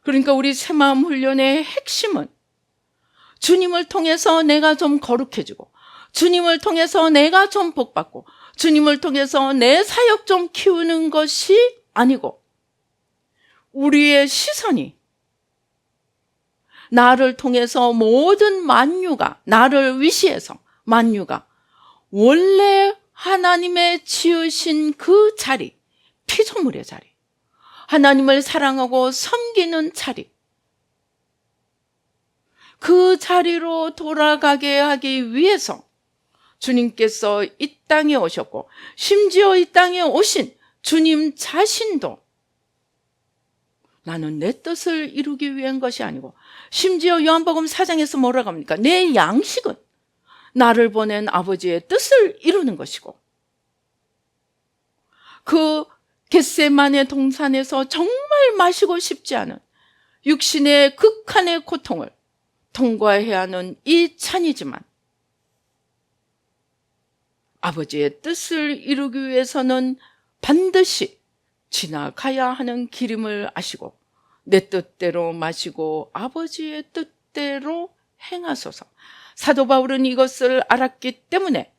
그러니까 우리 새마음 훈련의 핵심은 주님을 통해서 내가 좀 거룩해지고, 주님을 통해서 내가 좀 복받고, 주님을 통해서 내 사역 좀 키우는 것이 아니고, 우리의 시선이 나를 통해서 모든 만유가, 나를 위시해서 만유가 원래 하나님의 지으신 그 자리, 피조물의 자리, 하나님을 사랑하고 섬기는 자리, 그 자리로 돌아가게 하기 위해서 주님께서 이 땅에 오셨고, 심지어 이 땅에 오신 주님 자신도 나는 내 뜻을 이루기 위한 것이 아니고, 심지어 요한복음 4장에서 뭐라고 합니까? 내 양식은 나를 보낸 아버지의 뜻을 이루는 것이고, 그 겟세마네 동산에서 정말 마시고 싶지 않은 육신의 극한의 고통을 통과해야 하는 이 찬이지만, 아버지의 뜻을 이루기 위해서는 반드시 지나가야 하는 길임을 아시고 내 뜻대로 마시고 아버지의 뜻대로 행하소서. 사도 바울은 이것을 알았기 때문에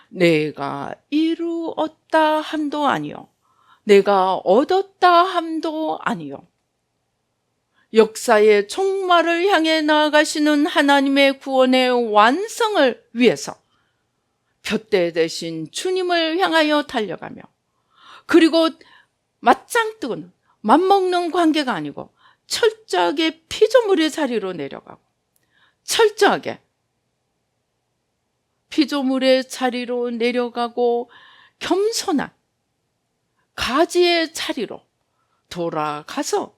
내가 이루었다 함도 아니요, 내가 얻었다 함도 아니요, 역사의 종말을 향해 나아가시는 하나님의 구원의 완성을 위해서 둯대 대신 주님을 향하여 달려가며, 그리고 맞짱 뜨는 맞먹는 관계가 아니고 철저하게 피조물의 자리로 내려가고, 철저하게 피조물의 자리로 내려가고 겸손한 가지의 자리로 돌아가서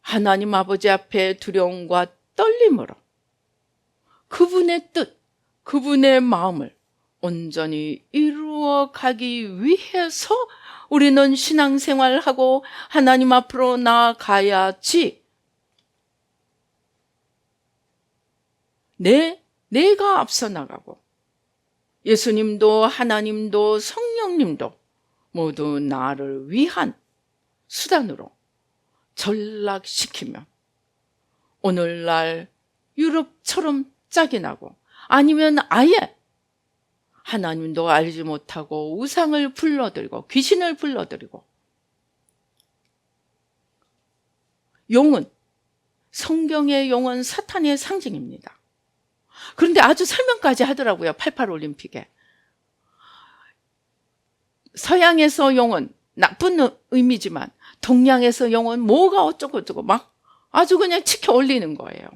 하나님 아버지 앞에 두려움과 떨림으로 그분의 뜻, 그분의 마음을 온전히 이루어 가기 위해서 우리는 신앙생활하고 하나님 앞으로 나아가야지, 내가 앞서 나가고 예수님도 하나님도 성령님도 모두 나를 위한 수단으로 전락시키면 오늘날 유럽처럼 짝이 나고, 아니면 아예 하나님도 알지 못하고 우상을 불러들이고 귀신을 불러들이고, 용은, 성경의 용은 사탄의 상징입니다. 그런데 아주 설명까지 하더라고요. 88 올림픽에. 서양에서 용은 나쁜 의미지만 동양에서 용은 뭐가 어쩌고저쩌고 막 아주 그냥 치켜 올리는 거예요.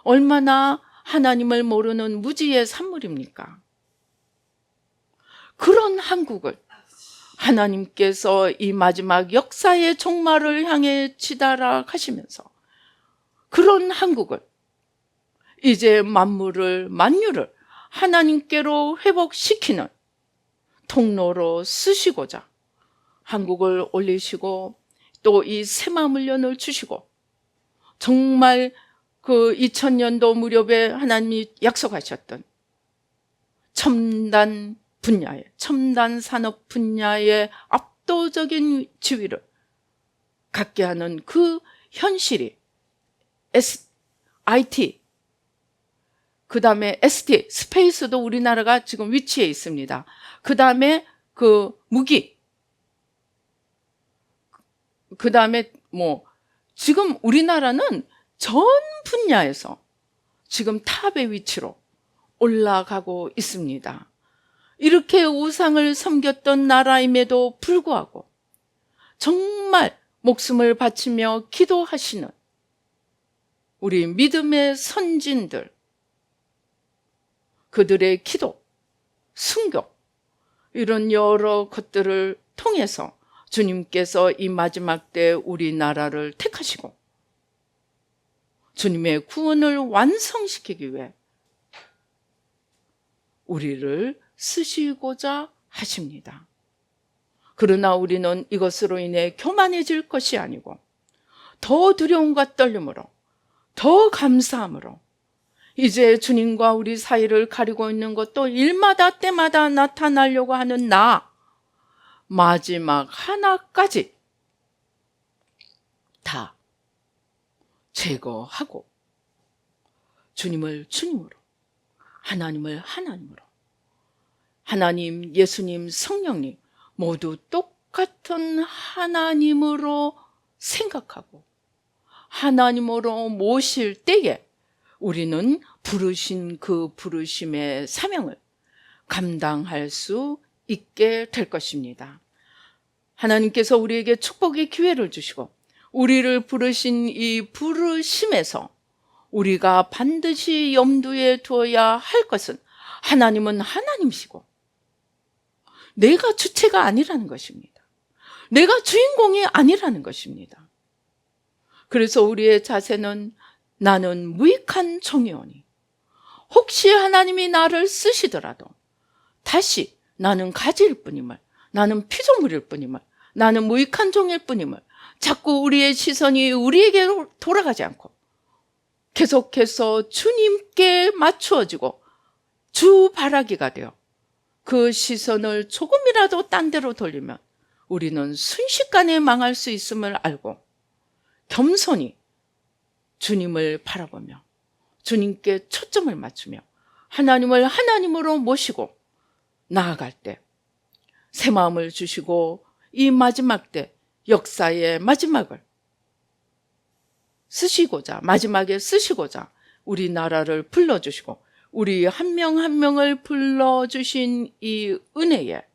얼마나 하나님을 모르는 무지의 산물입니까? 그런 한국을 하나님께서 이 마지막 역사의 종말을 향해 치달아 가시면서, 그런 한국을 이제 만유를 하나님께로 회복시키는 통로로 쓰시고자 한국을 올리시고, 또 이 새마음 훈련을 주시고, 정말 그 2000년도 무렵에 하나님이 약속하셨던 첨단 분야에, 첨단 산업 분야의 압도적인 지위를 갖게 하는 그 현실이 IT, 그 다음에 ST, 스페이스도 우리나라가 지금 위치해 있습니다. 그 다음에 그 무기, 그 다음에 지금 우리나라는 전 분야에서 지금 탑의 위치로 올라가고 있습니다. 이렇게 우상을 섬겼던 나라임에도 불구하고 정말 목숨을 바치며 기도하시는 우리 믿음의 선진들, 그들의 기도, 순교, 이런 여러 것들을 통해서 주님께서 이 마지막 때 우리나라를 택하시고 주님의 구원을 완성시키기 위해 우리를 쓰시고자 하십니다. 그러나 우리는 이것으로 인해 교만해질 것이 아니고 더 두려움과 떨림으로, 더 감사함으로 이제 주님과 우리 사이를 가리고 있는 것도 일마다 때마다 나타나려고 하는 마지막 하나까지 다 제거하고 주님을 주님으로, 하나님을 하나님으로, 하나님, 예수님, 성령님 모두 똑같은 하나님으로 생각하고 하나님으로 모실 때에 우리는 부르신 그 부르심의 사명을 감당할 수 있게 될 것입니다. 하나님께서 우리에게 축복의 기회를 주시고 우리를 부르신 이 부르심에서 우리가 반드시 염두에 두어야 할 것은 하나님은 하나님이시고 내가 주체가 아니라는 것입니다. 내가 주인공이 아니라는 것입니다. 그래서 우리의 자세는 나는 무익한 종이오니 혹시 하나님이 나를 쓰시더라도 다시 나는 가지일 뿐임을, 나는 피조물일 뿐임을, 나는 무익한 종일 뿐임을 자꾸 우리의 시선이 우리에게 돌아가지 않고 계속해서 주님께 맞추어지고 주바라기가 되어 그 시선을 조금이라도 딴 데로 돌리면 우리는 순식간에 망할 수 있음을 알고 겸손히 주님을 바라보며 주님께 초점을 맞추며 하나님을 하나님으로 모시고 나아갈 때 새 마음을 주시고 이 마지막 때 역사의 마지막을 쓰시고자, 마지막에 쓰시고자 우리나라를 불러주시고 우리 한 명 한 명을 불러주신 이 은혜에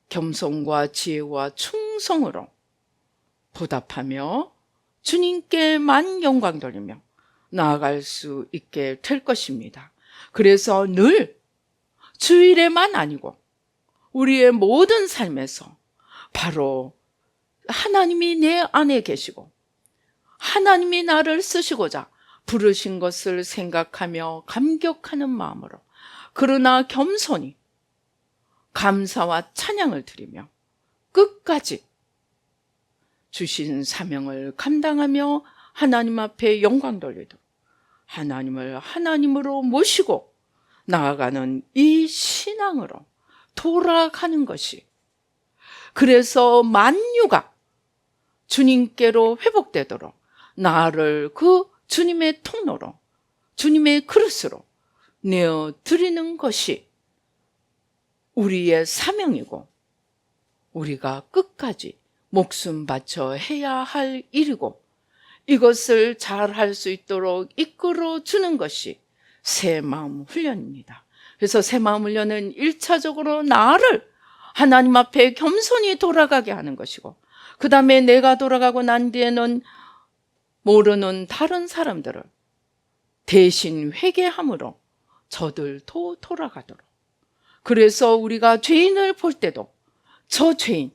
겸손과 지혜와 충성으로 보답하며 주님께만 영광 돌리며 나아갈 수 있게 될 것입니다. 그래서 늘 주일에만 아니고 우리의 모든 삶에서 바로 하나님이 내 안에 계시고 하나님이 나를 쓰시고자 부르신 것을 생각하며 감격하는 마음으로, 그러나 겸손히 감사와 찬양을 드리며 끝까지 주신 사명을 감당하며 하나님 앞에 영광 돌리도록 하나님을 하나님으로 모시고 나아가는 이 신앙으로 돌아가는 것이, 그래서 만유가 주님께로 회복되도록 나를 그 주님의 통로로, 주님의 그릇으로 내어드리는 것이 우리의 사명이고 우리가 끝까지 목숨 바쳐 해야 할 일이고, 이것을 잘 할 수 있도록 이끌어 주는 것이 새 마음 훈련입니다. 그래서 새 마음 훈련은 1차적으로 나를 하나님 앞에 겸손히 돌아가게 하는 것이고, 그 다음에 내가 돌아가고 난 뒤에는 모르는 다른 사람들을 대신 회개함으로 저들도 돌아가도록, 그래서 우리가 죄인을 볼 때도 저 죄인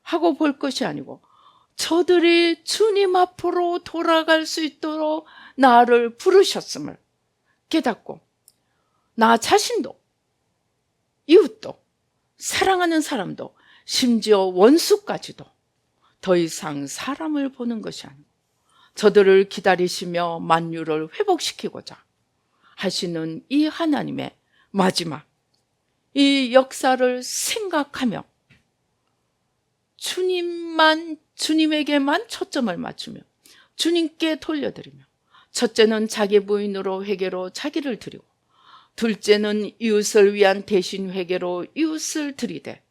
하고 볼 것이 아니고 저들이 주님 앞으로 돌아갈 수 있도록 나를 부르셨음을 깨닫고 나 자신도, 이웃도, 사랑하는 사람도, 심지어 원수까지도 더 이상 사람을 보는 것이 아니고 저들을 기다리시며 만유를 회복시키고자 하시는 이 하나님의 마지막 이 역사를 생각하며 주님에게만 초점을 맞추며 주님께 돌려드리며, 첫째는 자기 부인으로 회개로 자기를 드리고, 둘째는 이웃을 위한 대신 회개로 이웃을 드리되,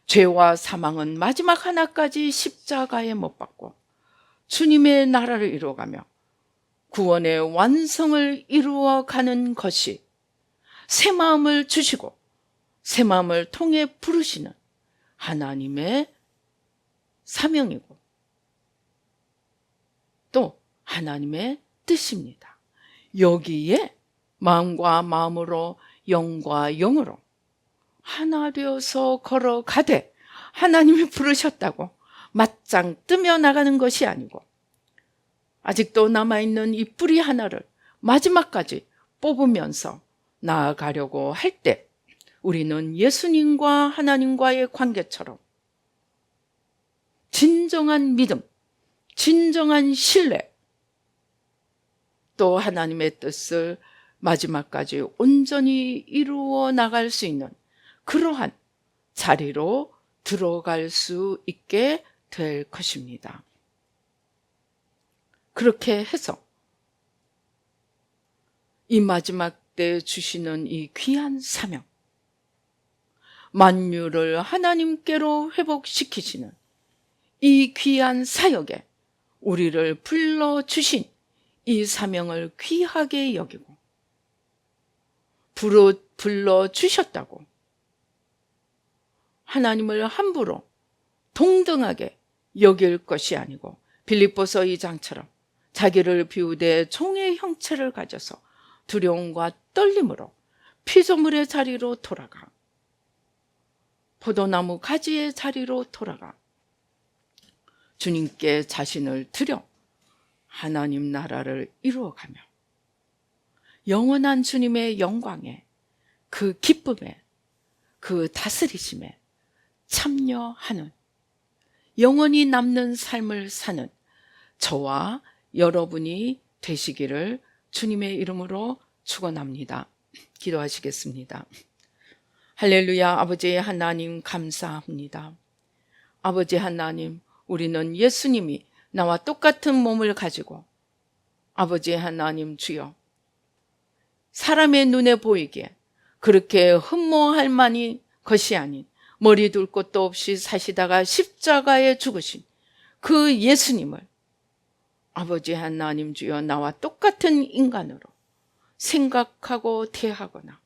죄와 사망은 마지막 하나까지 십자가에 못 박고 주님의 나라를 이루어가며 구원의 완성을 이루어가는 것이 새 마음을 주시고 새 마음을 통해 부르시는 하나님의 사명이고 또 하나님의 뜻입니다. 여기에 마음과 마음으로 영과 영으로 하나 되어서 걸어가되 하나님이 부르셨다고 맞짱 뜨며 나가는 것이 아니고 아직도 남아있는 이 뿌리 하나를 마지막까지 뽑으면서 나아가려고 할 때 우리는 예수님과 하나님과의 관계처럼 진정한 믿음, 진정한 신뢰, 또 하나님의 뜻을 마지막까지 온전히 이루어 나갈 수 있는 그러한 자리로 들어갈 수 있게 될 것입니다. 그렇게 해서 이 마지막 때 주시는 이 귀한 사명, 만유를 하나님께로 회복시키시는 이 귀한 사역에 우리를 불러주신 이 사명을 귀하게 여기고 불러주셨다고 하나님을 함부로 동등하게 여길 것이 아니고 빌립보서 2장처럼 자기를 비우되 종의 형체를 가져서 두려움과 떨림으로 피조물의 자리로 돌아가 포도나무 가지의 자리로 돌아가 주님께 자신을 드려 하나님 나라를 이루어가며 영원한 주님의 영광에 그 기쁨에 그 다스리심에 참여하는 영원히 남는 삶을 사는 저와 여러분이 되시기를 주님의 이름으로 축원합니다. 기도하시겠습니다. 할렐루야. 아버지 하나님 감사합니다. 아버지 하나님, 우리는 예수님이 나와 똑같은 몸을 가지고 아버지 하나님 주여 사람의 눈에 보이기에 그렇게 흠모할 만한 것이 아닌 머리 둘 곳도 없이 사시다가 십자가에 죽으신 그 예수님을 아버지 하나님 주여 나와 똑같은 인간으로 생각하고 대하거나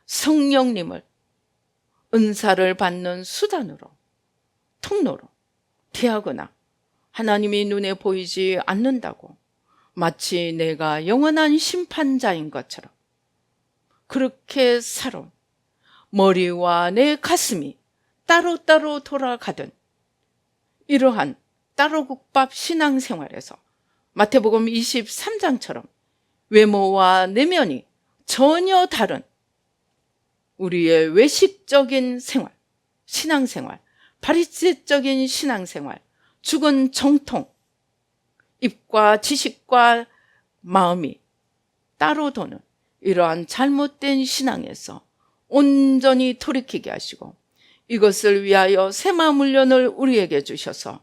성령님을 은사를 받는 수단으로 통로로 대하거나 하나님이 눈에 보이지 않는다고 마치 내가 영원한 심판자인 것처럼 그렇게 살아온 머리와 내 가슴이 따로따로 돌아가던 이러한 따로국밥 신앙생활에서 마태복음 23장처럼 외모와 내면이 전혀 다른 우리의 외식적인 생활, 신앙생활, 바리새적인 신앙생활, 죽은 정통, 입과 지식과 마음이 따로 도는 이러한 잘못된 신앙에서 온전히 돌이키게 하시고 이것을 위하여 새 마음 훈련을 우리에게 주셔서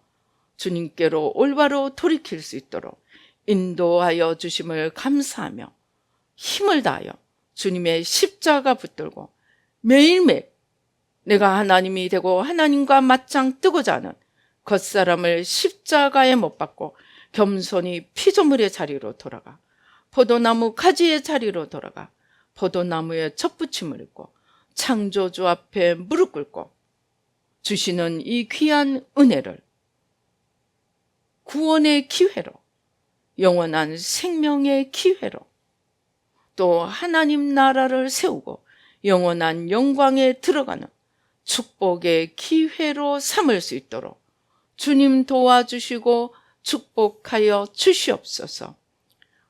주님께로 올바로 돌이킬 수 있도록 인도하여 주심을 감사하며 힘을 다하여 주님의 십자가 붙들고 매일매일 내가 하나님이 되고 하나님과 맞짱 뜨고자 하는 겉사람을 십자가에 못 박고 겸손히 피조물의 자리로 돌아가 포도나무 가지의 자리로 돌아가 포도나무에 첫 붙임을 입고 창조주 앞에 무릎 꿇고 주시는 이 귀한 은혜를 구원의 기회로 영원한 생명의 기회로 또 하나님 나라를 세우고 영원한 영광에 들어가는 축복의 기회로 삼을 수 있도록 주님 도와주시고 축복하여 주시옵소서.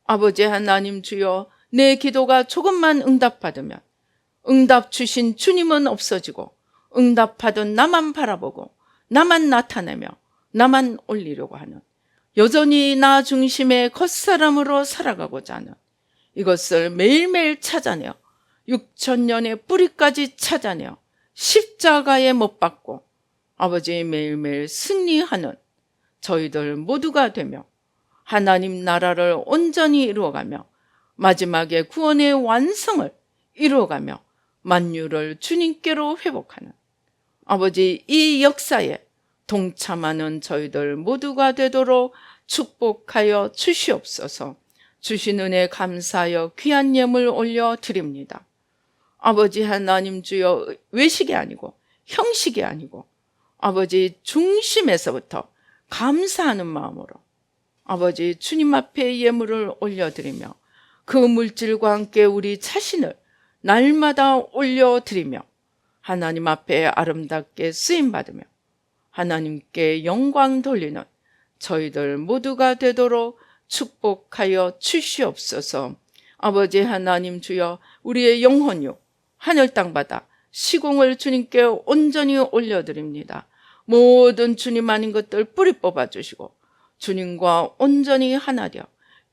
아버지 하나님 주여 내 기도가 조금만 응답받으면 응답 주신 주님은 없어지고 응답하던 나만 바라보고 나만 나타내며 나만 올리려고 하는, 여전히 나 중심의 겉사람으로 살아가고자 하는, 이것을 매일매일 찾아내어 6,000년의 뿌리까지 찾아내어 십자가에 못 박고 아버지 매일매일 승리하는 저희들 모두가 되며 하나님 나라를 온전히 이루어가며 마지막에 구원의 완성을 이루어가며 만유를 주님께로 회복하는 아버지, 이 역사에 동참하는 저희들 모두가 되도록 축복하여 주시옵소서. 주신 은혜 감사하여 귀한 예물 올려드립니다. 아버지 하나님 주여, 외식이 아니고 형식이 아니고 아버지 중심에서부터 감사하는 마음으로 아버지 주님 앞에 예물을 올려드리며 그 물질과 함께 우리 자신을 날마다 올려드리며 하나님 앞에 아름답게 쓰임받으며 하나님께 영광 돌리는 저희들 모두가 되도록 축복하여 주시옵소서. 아버지 하나님 주여, 우리의 영혼요 하늘 땅바다 시공을 주님께 온전히 올려드립니다. 모든 주님 아닌 것들 뿌리 뽑아주시고 주님과 온전히 하나 되어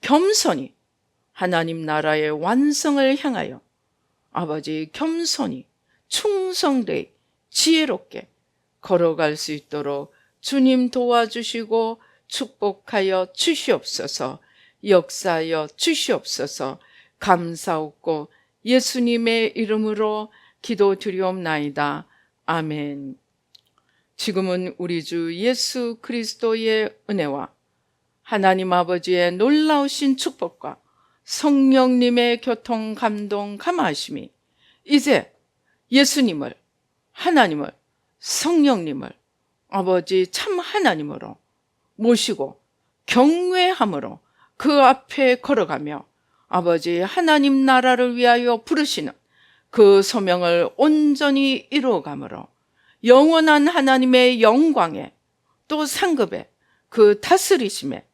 겸손히 하나님 나라의 완성을 향하여 아버지 겸손히 충성되이 지혜롭게 걸어갈 수 있도록 주님 도와주시고 축복하여 주시옵소서. 역사하여 주시옵소서. 감사옵고 예수님의 이름으로 기도드리옵나이다. 아멘. 지금은 우리 주 예수 그리스도의 은혜와 하나님 아버지의 놀라우신 축복과 성령님의 교통 감동 감화하심이 이제 예수님을, 하나님을, 성령님을 아버지 참 하나님으로 모시고 경외함으로 그 앞에 걸어가며 아버지 하나님 나라를 위하여 부르시는 그 소명을 온전히 이루어가므로 영원한 하나님의 영광에 또 상급에 그 다스리심에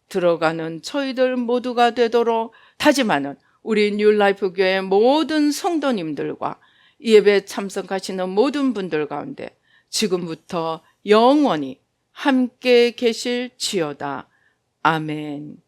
들어가는 저희들 모두가 되도록 다짐하는 우리 뉴라이프 교회 모든 성도님들과 예배 참석하시는 모든 분들 가운데 지금부터 영원히 함께 계실지어다. 아멘.